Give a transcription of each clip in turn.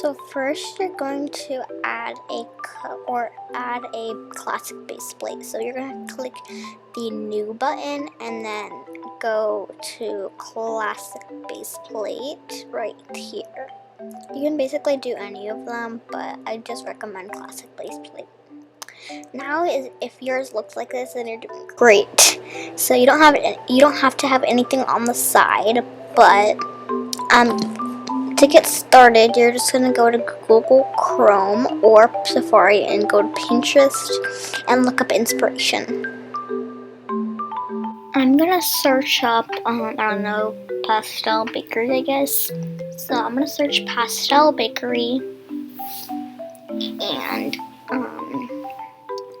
So first you're going to add a classic base plate. So you're going to click the new button and then go to classic base plate right here. You can basically do any of them, but I just recommend classic base plate. Now if yours looks like this, then you're doing great. So you don't have to have anything on the side, but to get started, you're just going to go to Google Chrome or Safari and go to Pinterest and look up inspiration. I'm going to search up, I don't know, pastel bakery, I guess. So I'm going to search pastel bakery, and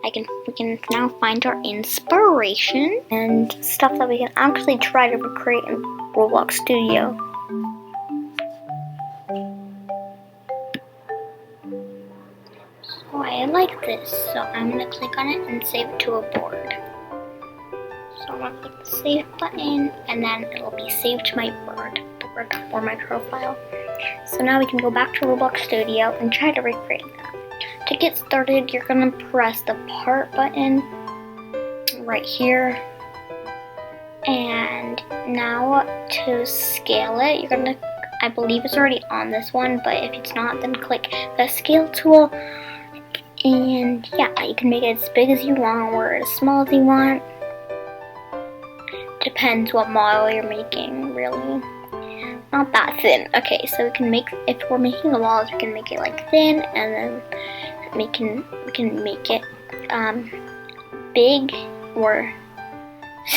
we can now find our inspiration and stuff that we can actually try to recreate in Roblox Studio. So I like this, so I'm going to click on it and save it to a board. So I'm going to click the save button, and then it'll be saved to my board or my profile. So now we can go back to Roblox Studio and try to recreate that. To get started, you're going to press the part button right here. And now to scale it, you're going to, I believe it's already on this one, but if it's not, then click the scale tool. And yeah, you can make it as big as you want or as small as you want. Depends what model you're making, really. Not that thin. Okay, so we can make, if we're making the walls, we can make it like thin, and then we can make it big, or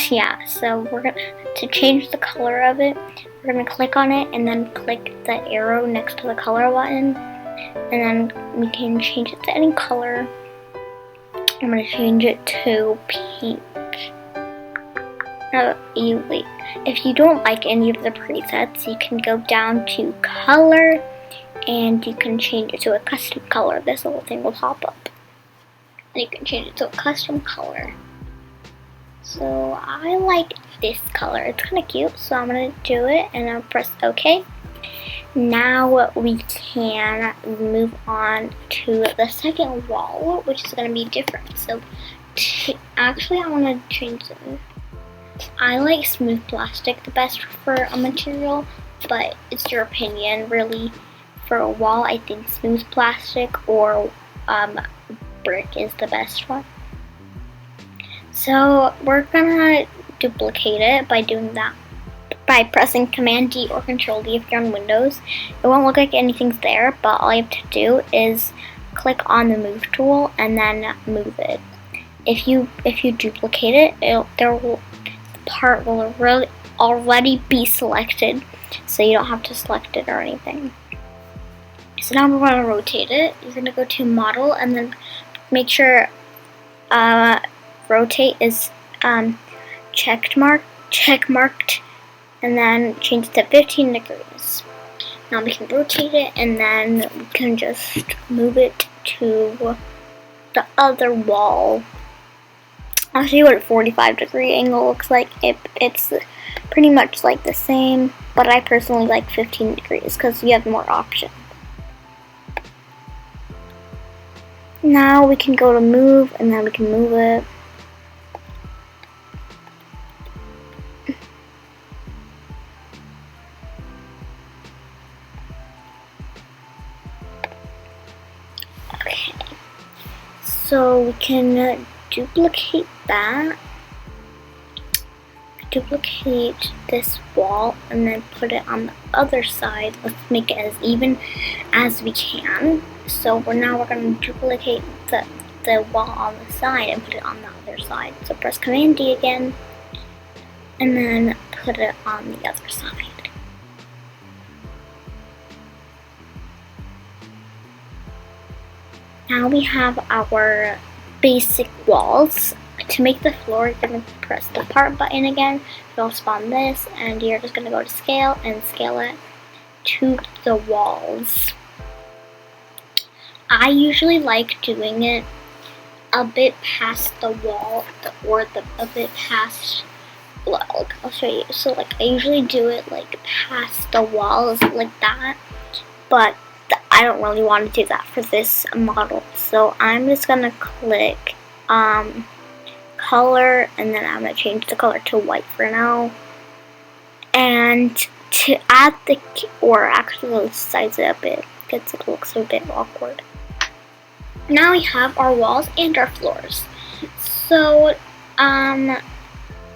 yeah. So we're to change the color of it, we're gonna click on it and then click the arrow next to the color button, and then we can change it to any color. I'm gonna change it to pink. Wait. If you don't like any of the presets, you can go down to color and you can change it to a custom color. This little thing will pop up and you can change it to a custom color. So I like this color. It's kind of cute, so I'm going to do it and I'll press OK. Now we can move on to the second wall, which is going to be different. So actually I want to change it. I like smooth plastic the best for a material, but it's your opinion, really. For a wall, I think smooth plastic or brick is the best one. So we're gonna duplicate it by doing that by pressing Command D or Control D if you're on Windows. It won't look like anything's there, but all you have to do is click on the move tool and then move it. If you duplicate it, the part will already be selected, so you don't have to select it or anything. So now we're going to rotate it. You're going to go to Model and then make sure Rotate is check marked, and then change it to 15 degrees. Now we can rotate it and then we can just move it to the other wall. I'll show you what a 45-degree angle looks like. It's pretty much like the same, but I personally like 15 degrees because you have more options. Now we can go to move, and then we can move it. Okay, so we can duplicate that, duplicate this wall, and then put it on the other side. Let's make it as even as we can. So now we're going to duplicate the wall on the side and put it on the other side. So press Command D again, and then put it on the other side. Now we have our basic walls. To make the floor, you're going to press the part button again. It'll spawn this, and you're just going to go to scale and scale it to the walls. I usually like doing it a bit past the wall, a bit past, look, I'll show you. So like I usually do it like past the walls like that, but the I don't really want to do that for this model. So I'm just gonna click color, and then I'm gonna change the color to white for now. And to add the, or actually let's size it a bit because it looks a bit awkward. Now we have our walls and our floors. So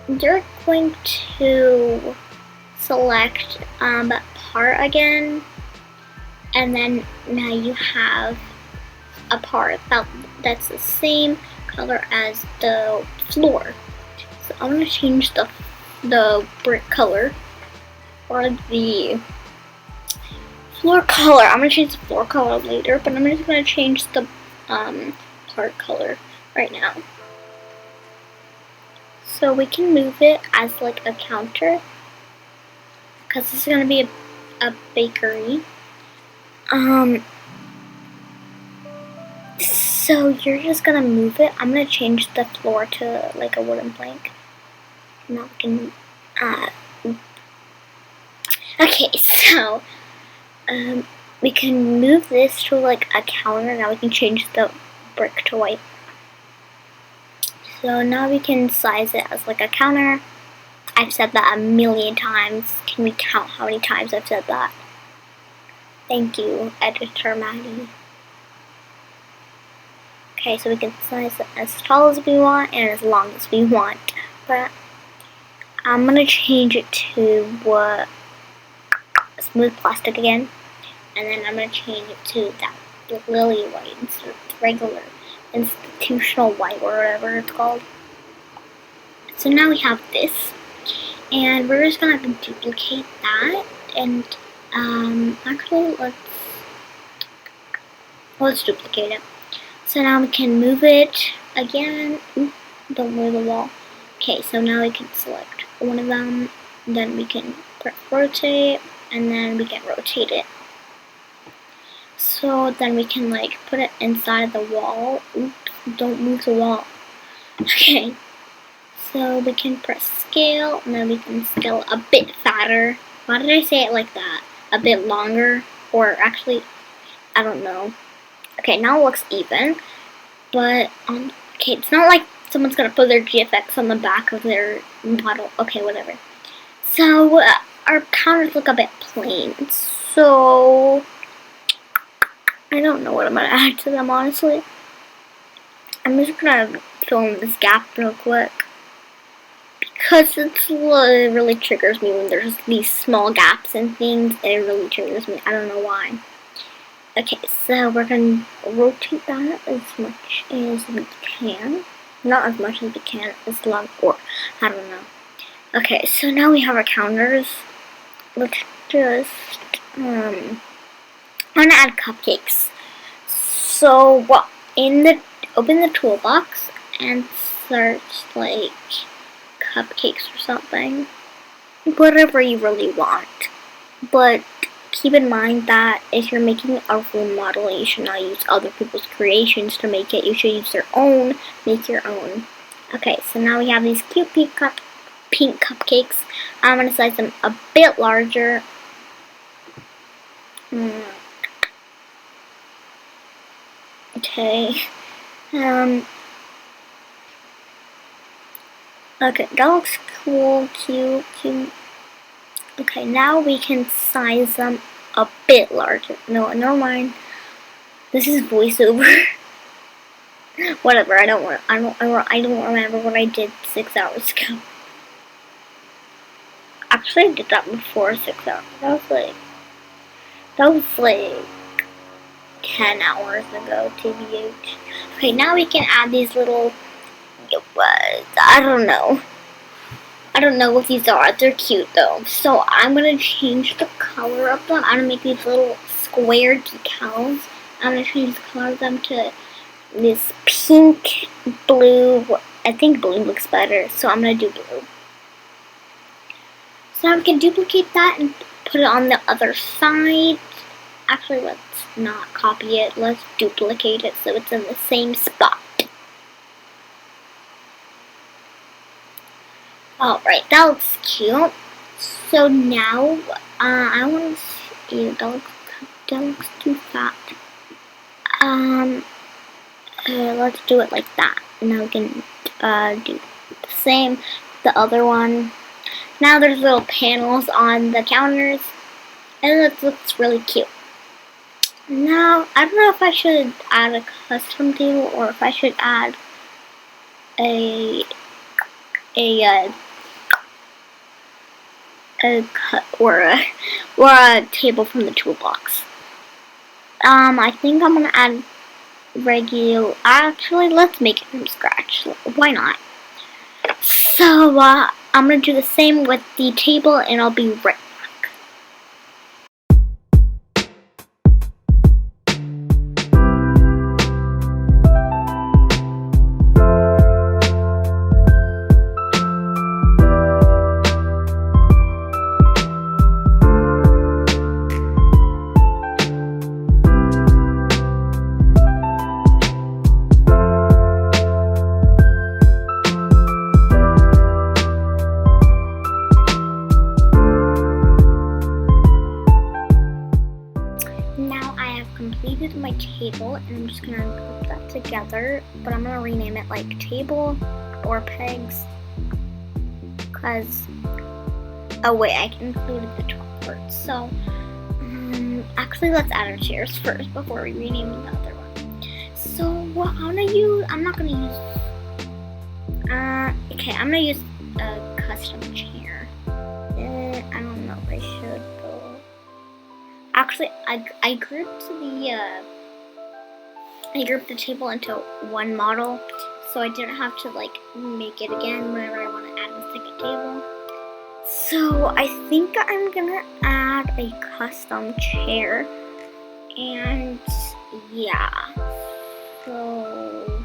you're going to select part again, and then now you have a part that's the same color as the floor. So I'm gonna change the brick color, or the floor color. I'm gonna change the floor color later, but I'm just gonna change the part color right now. So we can move it as like a counter, because this is gonna be a bakery. So you're just gonna move it. I'm gonna change the floor to like a wooden plank. Now we can okay, so we can move this to like a counter. Now we can change the brick to white. So now we can size it as like a counter. I've said that a million times. Can we count how many times I've said that? Thank you, Editor Maddie. Okay, so we can size it as tall as we want and as long as we want. But I'm gonna change it to smooth plastic again, and then I'm gonna change it to that lily white instead of regular institutional white, or whatever it's called. So now we have this, and we're just gonna duplicate that, and actually let's duplicate it. So now we can move it again. Ooh, don't move the wall. Okay, so now we can select one of them, then we can press rotate, and then we can rotate it. So then we can like put it inside the wall. Oops, don't move the wall. Okay, so we can press scale, and then we can scale a bit fatter. Why did I say it like that? A bit longer, or actually, I don't know. Okay, now it looks even, but okay, it's not like someone's gonna put their GFX on the back of their model. Okay, whatever. So our counters look a bit plain, so I don't know what I'm gonna add to them, honestly. I'm just gonna fill in this gap real quick, because it really triggers me when there's these small gaps and things. It really triggers me. I don't know why. Okay, so we're going to rotate that as much as we can. Not as much as we can, as long, or I don't know. Okay, so now we have our counters. Let's just, I'm going to add cupcakes. So, well, open the toolbox and search, like, cupcakes or something. Whatever you really want. But keep in mind that if you're making a room model, you should not use other people's creations to make it. You should use their own, make your own. Okay, so now we have these cute pink cupcakes. I'm going to size them a bit larger. Okay. Okay, that looks cool, cute. Okay, now we can size them a bit larger. No, never mind. This is voiceover. Whatever. I don't remember what I did 6 hours ago. Actually, I did that before 6 hours. That was like 10 hours ago, TBH. Okay, now we can add these little. I don't know. I don't know what these are. They're cute though. So I'm gonna change the color of them. I'm gonna make these little square decals. I'm gonna change the color of them to this pink, blue. I think blue looks better, so I'm gonna do blue. So now we can duplicate that and put it on the other side. Actually, let's not copy it. Let's duplicate it so it's in the same spot. Alright, that looks cute. So now, I want to see, that looks That looks too fat. Let's do it like that. Now we can do the same, the other one. Now there's little panels on the counters, and it looks really cute. Now, I don't know if I should add a custom table or if I should add a table from the toolbox. I think I'm gonna add regular. Actually, let's make it from scratch. Why not? So I'm gonna do the same with the table, and I'll be right back. Completed my table, and I'm just gonna put that together, but I'm gonna rename it like table or pegs, because I can include the top part. So actually, let's add our chairs first before we rename the other one. So what I'm not gonna use I'm gonna use a custom chair. I don't know if I should though. Actually, I grouped the table into one model, so I didn't have to like make it again whenever I want to add a second table. So I think I'm gonna add a custom chair, and yeah. So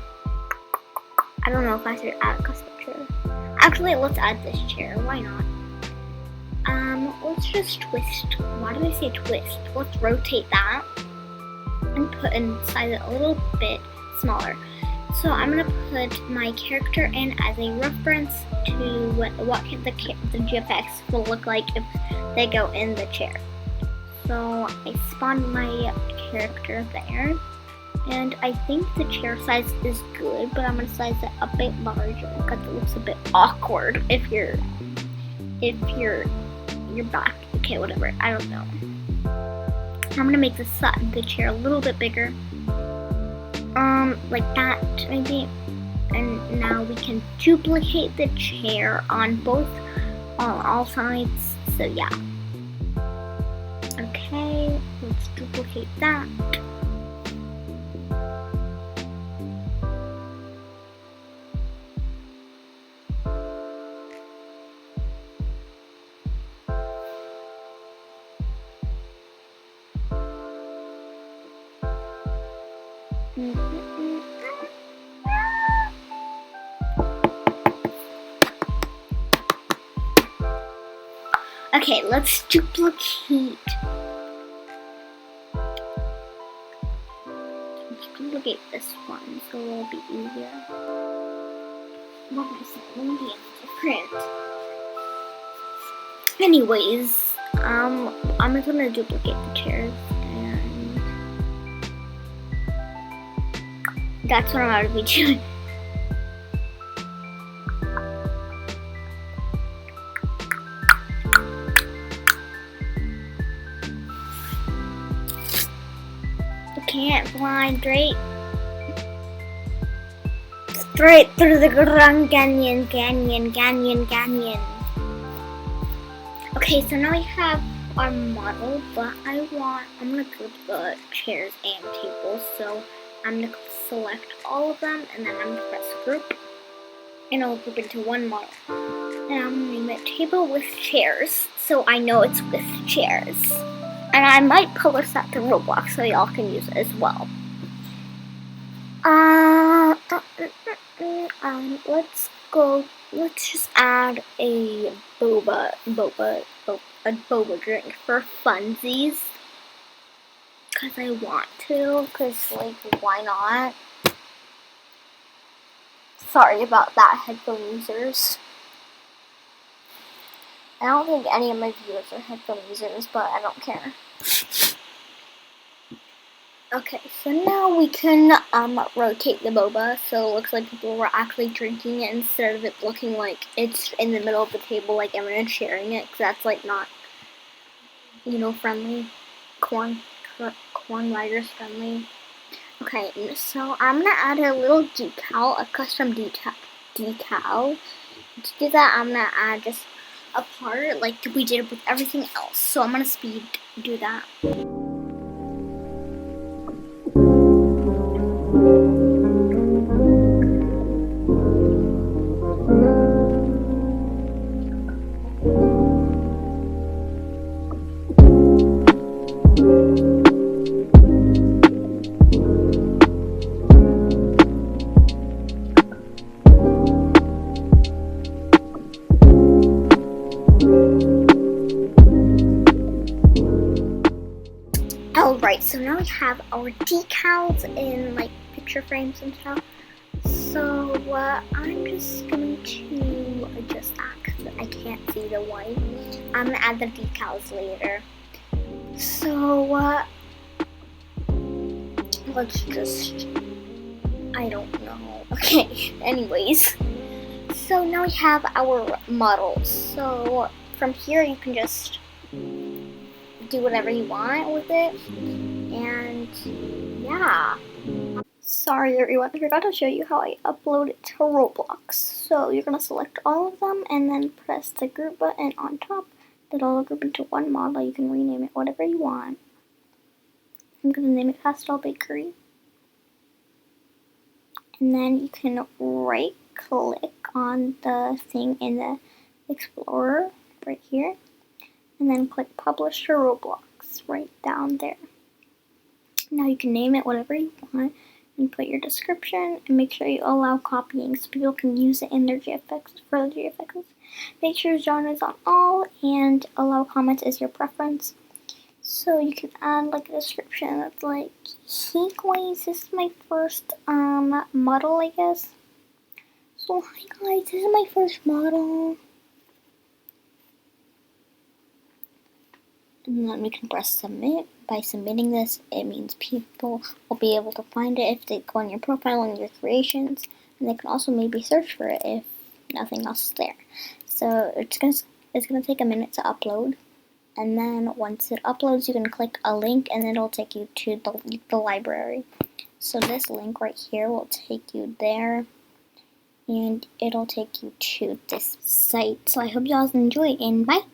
I don't know if I should add a custom chair. Actually, let's add this chair. Why not? Let's just twist. Why did I say twist? Let's rotate that and put inside it a little bit smaller. So I'm gonna put my character in as a reference to what the GFX will look like if they go in the chair. So I spawned my character there, and I think the chair size is good, but I'm gonna size it a bit larger because it looks a bit awkward if you're back. Okay, whatever. I don't know. I'm gonna make the chair a little bit bigger, like that maybe. And now we can duplicate the chair on all sides. So yeah. Okay, let's duplicate that. Okay, let's duplicate. Let's duplicate this one so it'll be easier. What am I saying? Let me be different. Anyways, I'm gonna duplicate the chairs, and that's what I'm gonna be doing. Can't fly straight through the Grand Canyon. Okay, so now we have our model, but I'm gonna group the chairs and tables. So I'm gonna select all of them, and then I'm gonna press group, and it'll group into one model. And I'm gonna name it table with chairs, so I know it's with chairs. And I might publish that to Roblox so y'all can use it as well. Let's just add a boba drink for funsies. Cause I want to, cause like why not? Sorry about that, headphone users. I don't think any of my viewers are headphone users, but I don't care. Okay, so now we can rotate the boba so it looks like people were actually drinking it instead of it looking like it's in the middle of the table like everyone's sharing it, because that's like not, you know, friendly. Corn virus friendly. Okay, so I'm gonna add a little decal, a custom decal. To do that, I'm gonna add just a part like we did with everything else. So I'm gonna speed do that. Alright, so now we have our decals in like picture frames and stuff. So I'm just going to adjust that because I can't see the white. I'm going to add the decals later. So let's just, I don't know. Okay, anyways. So now we have our models. So from here you can just do whatever you want with it. And yeah. Sorry everyone, I forgot to show you how I upload it to Roblox. So you're going to select all of them and then press the group button on top. It'll group into one model. You can rename it whatever you want. I'm going to name it Pastel Bakery. And then you can right click on the thing in the Explorer right here. And then click Publish to Roblox right down there. Now you can name it whatever you want and put your description and make sure you allow copying so people can use it in their GFX for the GFXs. Make sure genre is on all and allow comments is your preference. So you can add like a description that's like, hey guys, this is my first model, I guess. So hi guys, this is my first model. And then we can press submit. By submitting this, it means people will be able to find it if they go on your profile and your creations, and they can also maybe search for it if nothing else is there. So it's gonna take a minute to upload, and then once it uploads, you can click a link, and it'll take you to the library. So this link right here will take you there, and it'll take you to this site. So I hope you all enjoy, and bye.